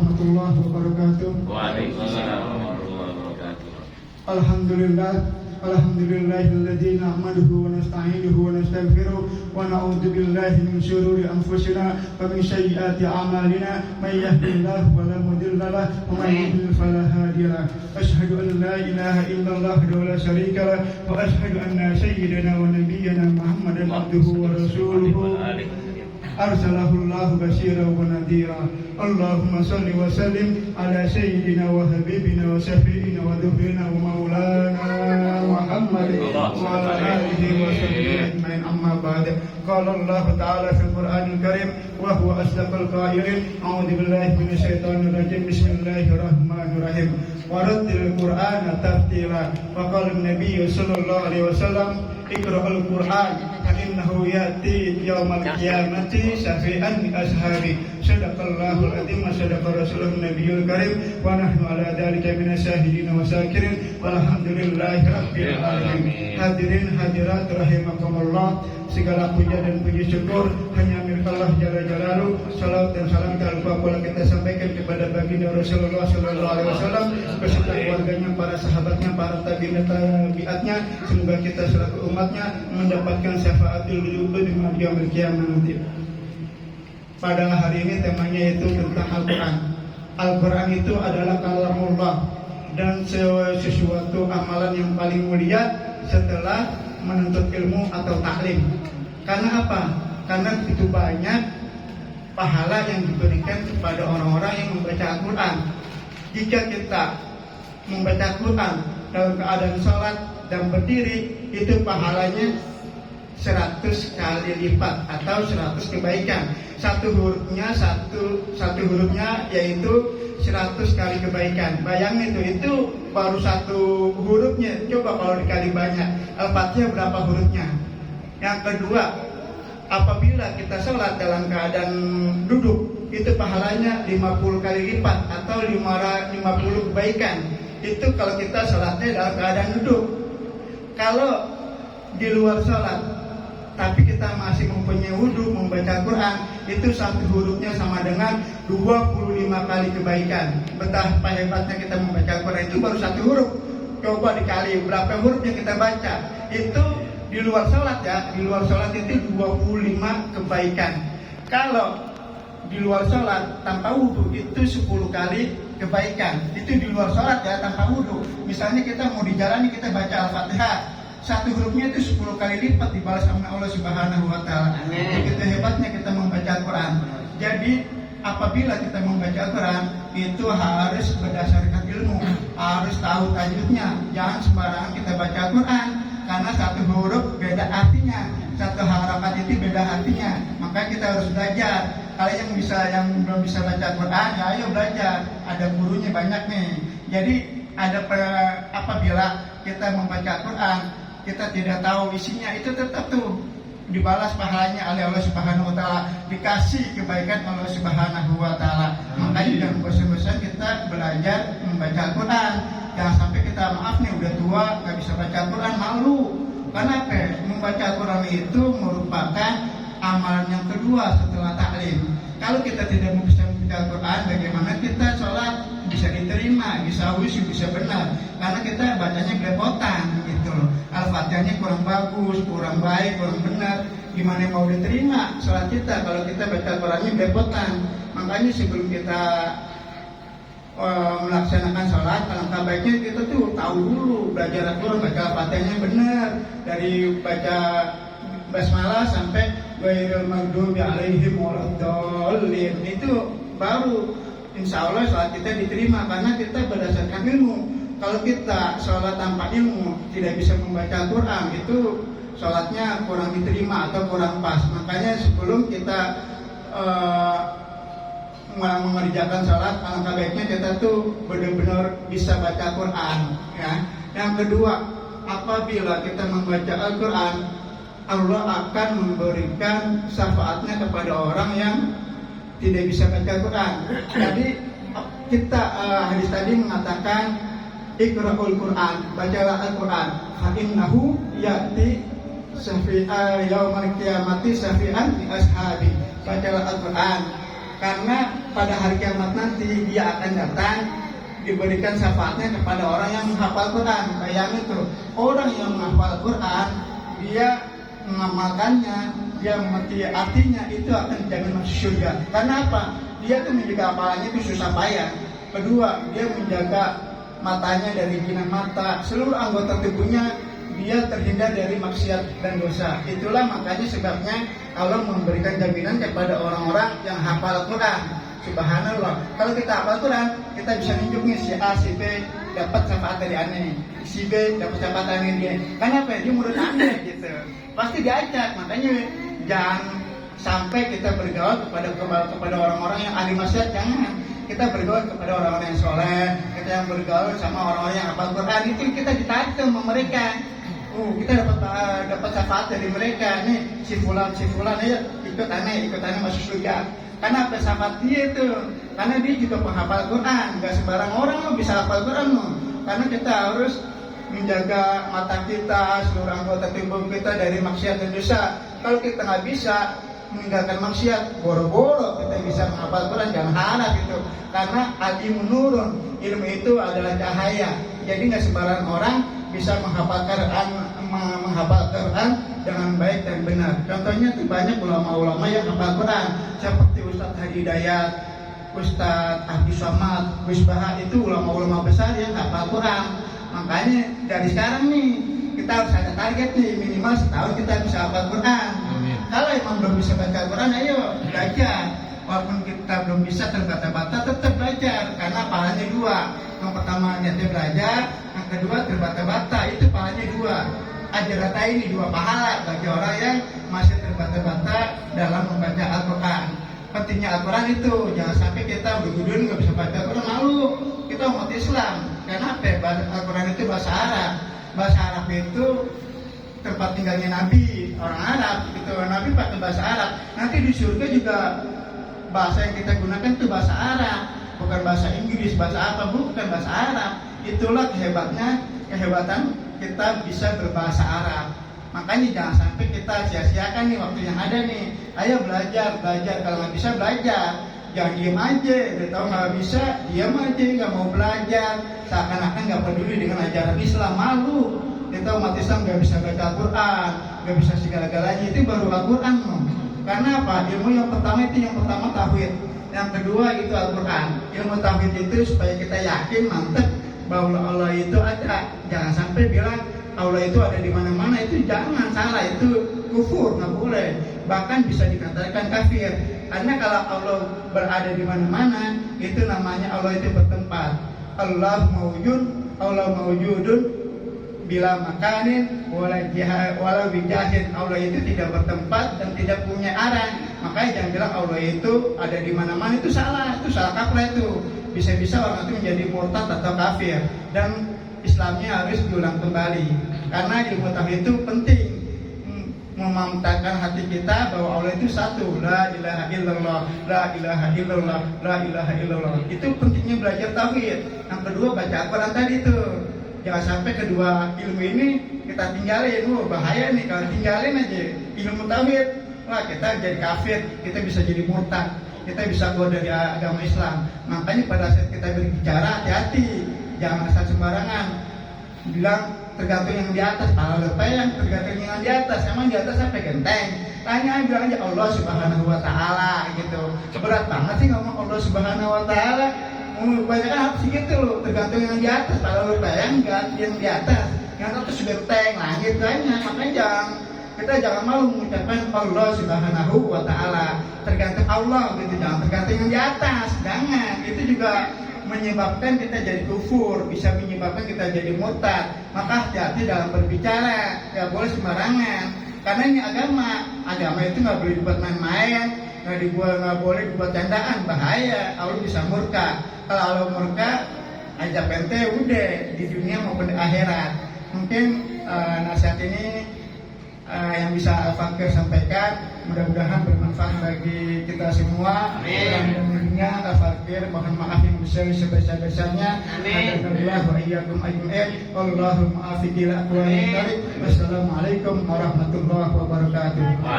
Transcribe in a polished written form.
warahmatullahi wabarakatuh. Waalaikumsalam warahmatullahi wabarakatuh. Alhamdulillahilladzi nahmaduhu wa nasta'inuhu wa nastaghfiruh wa na'udzu billahi min syururi anfusina wa min sayyiati a'malina may yahdihillahu fala mudilla lahu wa may yudlil fala hadiya lahu. Asyhadu an la ilaha illallah wa la syarika lahu wa asyhadu anna sayyidana wa nabiyyana Muhammadan abduhu wa rasuluhu. Arsalahullahu basyiran wa nadhira. Allahumma salli wa sallim ala sayyidina wa habibina wa syafi'ina wa dhuhrina wa maulana Muhammadin wa ala alihi wa sahbihi ajma'in, amma ba'd. Qala Allah ta'ala fil Qur'anil Karim wa huwa asdaqul qailin. A'udzu billahi minasy syaithanir rajim. Bismillahirrahmanirrahim. Warattilil Qur'ana tartila. Wa qala an-nabiy sallallahu alaihi wasallam, iqra'ul Qur'an fa innahu ya'ti yaumal qiyamati syafi'an li ashabi. Sadaqallahul azim wa sadaqa rasulun nabiyul karim wa nahnu ala dzalika minasyahidin wa syakirin walhamdulillahi rabbil alamin. Hadirin hadirat rahimakumullah, segala puja dan puji syukur hanya milik Allah Jalla Jalaluhu. Salawat dan salam tak lupa pula kita sampaikan kepada baginda Rasulullah sallallahu alaihi wasallam beserta keluarganya, para sahabatnya, para tabi'atnya. Semoga kita selaku umatnya mendapatkan syafaatul wujud di yaumil qiyamah nanti. Pada hari ini temanya itu tentang Al-Quran. Al-Quran itu adalah kalamullah dan sesuatu amalan yang paling mulia setelah menuntut ilmu atau taklim. Karena apa? Karena begitu banyak pahala yang diberikan kepada orang-orang yang membaca Al-Quran. Jika kita membaca Al-Quran dalam keadaan sholat dan berdiri, itu pahalanya 100 kali lipat atau 100 kebaikan. Satu hurufnya yaitu 100 kali kebaikan. Bayangin itu baru satu hurufnya. Coba kalau dikali banyak, Al-Fatihah berapa hurufnya? Yang kedua, apabila kita sholat dalam keadaan duduk, itu pahalanya 50 kali lipat atau 50 kebaikan. Itu kalau kita sholatnya dalam keadaan duduk. Kalau di luar sholat tapi kita masih mempunyai wudhu membaca Quran, itu satu hurufnya sama dengan 25 kali kebaikan. Betapa hebatnya kita membaca Quran, itu baru satu huruf. Coba dikali berapa huruf yang kita baca. Itu di luar sholat ya, di luar sholat itu 25 kebaikan. Kalau di luar sholat tanpa wudhu itu 10 kali kebaikan. Itu di luar sholat ya, tanpa wudhu. Misalnya kita mau di jalan, kita baca Al-Fatihah, satu hurufnya itu 10 kali lipat dibalas sama Allah Subhanahu wa Ta'ala. Begitu hebatnya kita membaca Al-Quran. Jadi apabila kita membaca Al-Quran itu harus berdasarkan ilmu, harus tahu tajwidnya. Jangan sembarangan kita baca Al-Quran, karena satu huruf beda artinya, satu harakat itu beda artinya. Maka kita harus belajar. Kalau yang belum bisa baca Al-Quran, ya ayo belajar. Ada gurunya banyak nih. Jadi apabila kita membaca Al-Quran kita tidak tahu isinya, itu tetap tuh dibalas pahalanya oleh Allah Subhanahu wa Ta'ala, dikasih kebaikan Allah Subhanahu wa Ta'ala. Makanya jangan bosan-bosan kita belajar membaca Al-Quran. Jangan sampai kita maaf nih udah tua nggak bisa baca Al-Quran, malu. Karena apa? Membaca Al-Quran itu merupakan amalan yang kedua setelah taklim. Kalau kita tidak bisa membaca Al-Quran, bagaimana kita sholat bisa diterima, bisa khusyuk, bisa benar? Karena kita bacanya belepotan gitu. Al-Fatihahnya kurang bagus, kurang baik, kurang benar. Gimana mau diterima sholat kita kalau kita baca Al-Qurannya belepotan? Makanya sebelum kita melaksanakan sholat, alangkah baiknya kita tuh tahu dulu, belajar Al-Quran, baca Al-Fatihahnya benar, dari baca basmalah sampai ghairil maghdubi alaihim waladdallin. Itu baru insya Allah sholat kita diterima, karena kita berdasarkan ilmu. Kalau kita sholat tanpa ilmu, tidak bisa membaca Al-Quran, itu sholatnya kurang diterima atau kurang pas. Makanya sebelum kita mengerjakan sholat, alangkah baiknya kita tuh benar-benar bisa baca Al-Quran ya. Yang kedua, apabila kita membaca Al-Quran, Allah akan memberikan syafaatnya kepada orang yang tidak bisa baca Al-Quran. Jadi kita hadis tadi mengatakan Iqra'ul Quran, bacalah Al-Quran, fa innahu ya'ti syafi'a yaumal qiyamati syafi'an li ashabi. Bacalah Al-Quran, karena pada hari kiamat nanti dia akan datang diberikan syafaatnya kepada orang yang menghafal Quran. Bayangin tuh, orang yang menghafal Quran, dia mengamalkannya, dia mengerti artinya, itu akan dijamin masuk surga. Karena apa? Dia tuh menjaga hafalannya itu susah payah. Kedua, dia menjaga matanya dari jinak mata, seluruh anggota tubuhnya dia terhindar dari maksiat dan dosa. Itulah makanya sebabnya Allah memberikan jaminan kepada orang-orang yang hafal Quran. Subhanallah, kalau kita hafal Quran, kita bisa nunjuk nih si A, si B dapat syafaat dari aneh, si B dapat syafaat dari dia. Kenapa? Dia murid aneh gitu. Pasti diajak. Makanya jangan sampai kita bergaul kepada orang-orang yang ahli maksiat. Jangan. Kita bergaul kepada orang-orang yang soleh. Kita yang bergaul sama orang-orang yang hafal Quran, itu kita ditarik sama mereka. Kita dapat syafaat dari mereka. Nih si fulan ayo ikut aneh masuk surga. Karena apa? Syafaat dia itu. Karena dia juga penghafal Quran. Gak sembarang orang lo bisa hafal Quran lo. Karena kita harus menjaga mata kita, seluruh anggota tubuh kita dari maksiat dan dosa. Kalau kita nggak bisa meninggalkan maksiat, boro-boro kita bisa menghafal Quran, jangan harap itu. Karena ilmu nurun, ilmu itu adalah cahaya. Jadi nggak sembarang orang bisa menghafal Quran dengan baik dan benar. Contohnya tuh banyak ulama-ulama yang hafal Quran, seperti Ustadz Hadi Hidayat, Ustadz Abdi Somad, Gus Baha, itu ulama-ulama besar yang hafal Quran. Makanya dari sekarang nih kita harus ada target nih, minimal setahun kita bisa hafal Quran. Kalau emang belum bisa baca Quran, ayo belajar. Walaupun kita belum bisa terbata-bata, tetap belajar. Karena pahalanya dua. Yang pertama niatnya belajar, yang kedua terbata-bata, itu pahalanya dua. Ajarata ini dua pahala bagi orang yang masih terbata-bata dalam membaca Al-Quran. Pentingnya Al-Quran itu, jangan sampai kita bergudun nggak bisa baca Al-Quran, malu. Kita umat Islam. Karena apa? Al-Quran itu bahasa Arab. Bahasa Arab itu tempat tinggalnya Nabi, orang Arab gitu. Nabi pakai bahasa Arab. Nanti di surga juga bahasa yang kita gunakan itu bahasa Arab, bukan bahasa Inggris, bahasa apa, bukan bahasa Arab. Itulah kehebatan kita bisa berbahasa Arab. Makanya jangan sampai kita sia-siakan nih waktu yang ada nih. Ayo belajar. Kalau nggak bisa belajar, jangan diem aja. Udah tahu nggak bisa, diam aja, nggak mau belajar. Seakan-akan nggak peduli dengan ajaran Islam, malu. Kita umat Islam nggak bisa baca Al-Quran, nggak bisa segala-galanya, itu baru Al-Quran loh. Karena apa? Ilmu yang pertama tauhid, yang kedua itu Al-Quran. Ilmu tauhid itu supaya kita yakin, mantep bahwa Allah itu ada. Jangan sampai bilang Allah itu ada di mana-mana, itu jangan, salah, itu kufur, nggak boleh. Bahkan bisa dikatakan kafir. Karena kalau Allah berada di mana-mana, itu namanya Allah itu bertempat. Allah mawujudun bila makanin wala wijahin. Allah itu tidak bertempat dan tidak punya arah. Makanya jangan bilang Allah itu ada di mana-mana, itu salah kaprah itu. Bisa-bisa orang itu menjadi murtad atau kafir, dan Islamnya harus diulang kembali. Karena ilmu tauhid itu penting, memantapkan hati kita bahwa Allah itu satu, la ilaha illallah, la ilaha illallah, la ilaha illallah. Itu pentingnya belajar tauhid. Yang kedua baca Al-Quran tadi itu. Jangan sampai kedua ilmu ini kita tinggalin. Bahaya nih kalau tinggalin aja ilmu tauhid. Wah, kita jadi kafir, kita bisa jadi murtad, kita bisa keluar dari agama Islam. Makanya pada saat kita berbicara, hati-hati, jangan asal sembarangan bilang tergantung yang di atas. Kalau yang tergantung yang di atas, emang di atas sampai genteng. Tanya, bilang aja Allah Subhanahu Wa Taala gitu. Berat banget sih ngomong Allah Subhanahu Wa Taala. Banyak kan sih gitu loh, tergantung yang di atas. Kalau bayang enggak yang di atas, yang atas genteng, langit banyak. Makanya kita jangan malu mengucapkan Allah Subhanahu Wa Taala. Tergantung Allah gitu, jangan tergantung yang di atas. Jangan, itu juga menyebabkan kita jadi kufur, bisa menyebabkan kita jadi murtad. Maka hati-hati dalam berbicara, nggak boleh sembarangan. Karena ini agama itu nggak boleh dibuat main-main, nggak boleh dibuat candaan, bahaya. Allah bisa murka. Kalau Allah murka, ajab ente udah di dunia maupun di akhirat. Mungkin nasihat ini yang bisa Al-Fakir sampaikan, mudah-mudahan bermanfaat bagi kita semua. Dan tentunya Al-Fakir mohon maaf yang besar sebesar-besarnya. Wassalamualaikum warahmatullahi wabarakatuh.